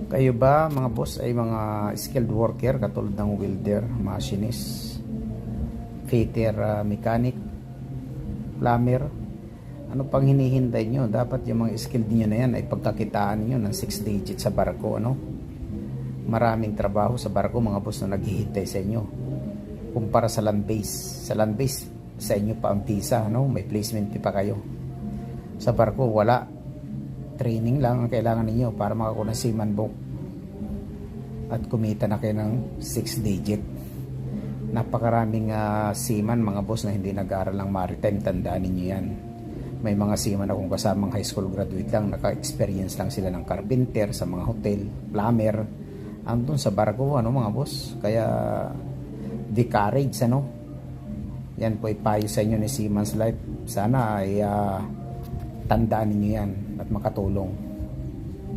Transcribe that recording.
Kayo ba mga boss ay mga skilled worker katulad ng welder, machinist, fitter, mechanic, plumber? Ano pang hinihintay nyo? Dapat yung mga skilled nyo na yan ay pagkakitaan nyo ng 6 digits sa barko, ano? Maraming trabaho sa barko mga boss na naghihintay sa inyo kumpara sa land base. Sa land base sa inyo pa ang visa, ano? May placement pa kayo. Sa barko wala, training lang ang kailangan ninyo para makakuha ng seaman book at kumita na kayo ng 6 digit. Napakaraming seaman mga boss na hindi nag-aaral ng maritime, tandaan ninyo yan. May mga seaman akong kasamang high school graduate lang, naka-experience lang sila ng carpenter sa mga hotel, plumber, andun sa barko, ano mga boss. Kaya the courage, ano, yan po ay payo sa inyo ni Seaman's Life. Sana ay tandaan ninyo yan at makatulong.